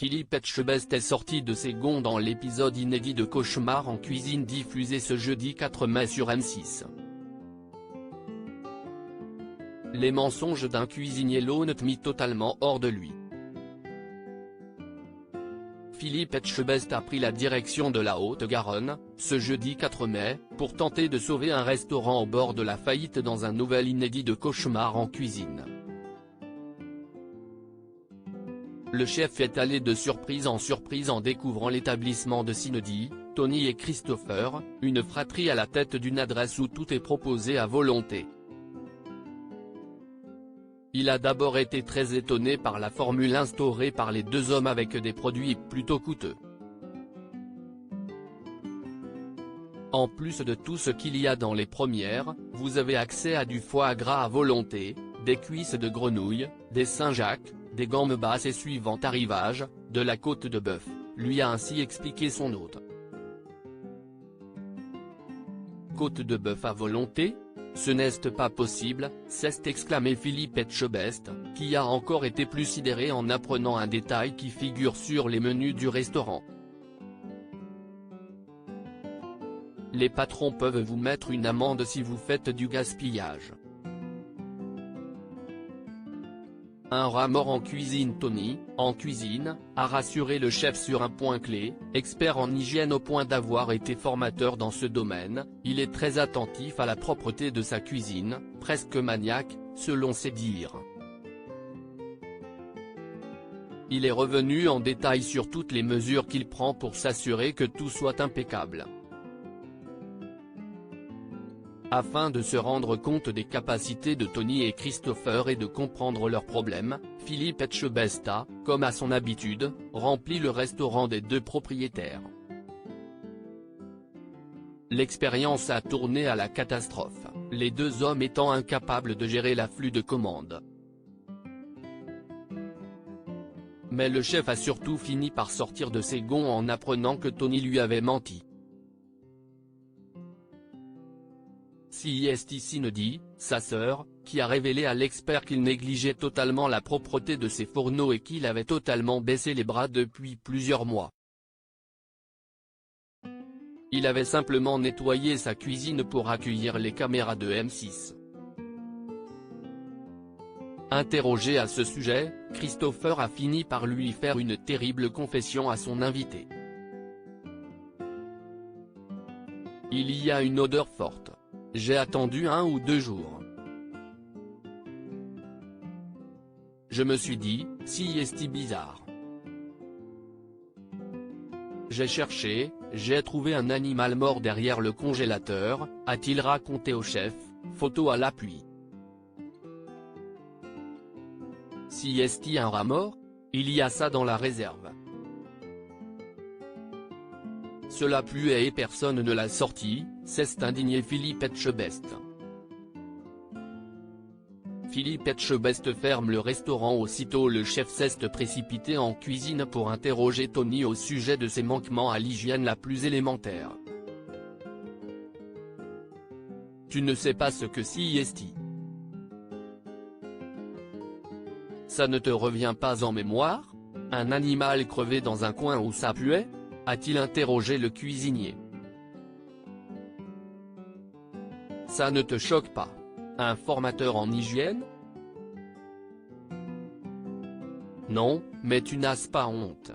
Philippe Etchebest est sorti de ses gonds dans l'épisode inédit de Cauchemar en cuisine diffusé ce jeudi 4 mai sur M6. Les mensonges d'un cuisinier l'ont mis totalement hors de lui. Philippe Etchebest a pris la direction de la Haute-Garonne, ce jeudi 4 mai, pour tenter de sauver un restaurant au bord de la faillite dans un nouvel inédit de Cauchemar en cuisine. Le chef est allé de surprise en découvrant l'établissement de Cindy, Tony et Christopher, une fratrie à la tête d'une adresse où tout est proposé à volonté. Il a d'abord été très étonné par la formule instaurée par les deux hommes avec des produits plutôt coûteux. En plus de tout ce qu'il y a dans les premières, vous avez accès à du foie gras à volonté, des cuisses de grenouille, des Saint-Jacques, des gambes et suivant arrivage, de la côte de bœuf, lui a ainsi expliqué son hôte. Côte de bœuf à volonté ? Ce n'est pas possible, s'est exclamé Philippe Etchebest, qui a encore été plus sidéré en apprenant un détail qui figure sur les menus du restaurant. Les patrons peuvent vous mettre une amende si vous faites du gaspillage. Un rat mort en cuisine. Tony, en cuisine, a rassuré le chef sur un point clé, expert en hygiène au point d'avoir été formateur dans ce domaine, il est très attentif à la propreté de sa cuisine, presque maniaque, selon ses dires. Il est revenu en détail sur toutes les mesures qu'il prend pour s'assurer que tout soit impeccable. Afin de se rendre compte des capacités de Tony et Christopher et de comprendre leurs problèmes, Philippe Etchebest a, comme à son habitude, rempli le restaurant des deux propriétaires. L'expérience a tourné à la catastrophe, les deux hommes étant incapables de gérer l'afflux de commandes. Mais le chef a surtout fini par sortir de ses gonds en apprenant que Tony lui avait menti. C'est Cindy, sa sœur, qui a révélé à l'expert qu'il négligeait totalement la propreté de ses fourneaux et qu'il avait totalement baissé les bras depuis plusieurs mois. Il avait simplement nettoyé sa cuisine pour accueillir les caméras de M6. Interrogé à ce sujet, Christopher a fini par lui faire une terrible confession à son invité. Il y a une odeur forte. J'ai attendu 1 ou 2 jours. Je me suis dit, si c'est bizarre. J'ai cherché, j'ai trouvé un animal mort derrière le congélateur, a-t-il raconté au chef, photo à l'appui. Si est un rat mort ? Il y a ça dans la réserve. Cela pluait et personne ne l'a sorti, s'est indigné Philippe Etchebest. Philippe Etchebest ferme le restaurant aussitôt. Le chef s'est précipité en cuisine pour interroger Tony au sujet de ses manquements à l'hygiène la plus élémentaire. Tu ne sais pas ce que c'est ? Ça ne te revient pas en mémoire ? Un animal crevé dans un coin où ça puait ? A-t-il interrogé le cuisinier. Ça ne te choque pas? Un formateur en hygiène? Non, mais tu n'as pas honte.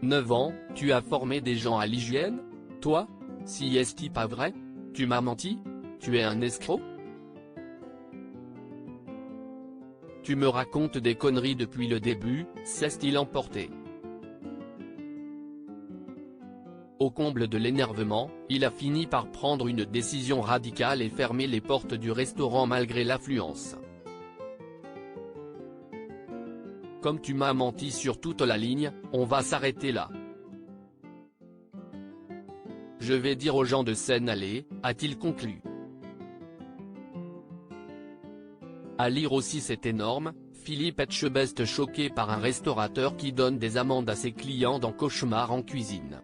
9 ans, tu as formé des gens à l'hygiène? Toi? Si est-ce pas vrai? Tu m'as menti? Tu es un escroc? Tu me racontes des conneries depuis le début, s'est-il emporté. Au comble de l'énervement, il a fini par prendre une décision radicale et fermer les portes du restaurant malgré l'affluence. Comme tu m'as menti sur toute la ligne, on va s'arrêter là. Je vais dire aux gens de s'en aller, a-t-il conclu. À lire aussi c'est énorme, Philippe Etchebest choqué par un restaurateur qui donne des amendes à ses clients dans Cauchemar en cuisine.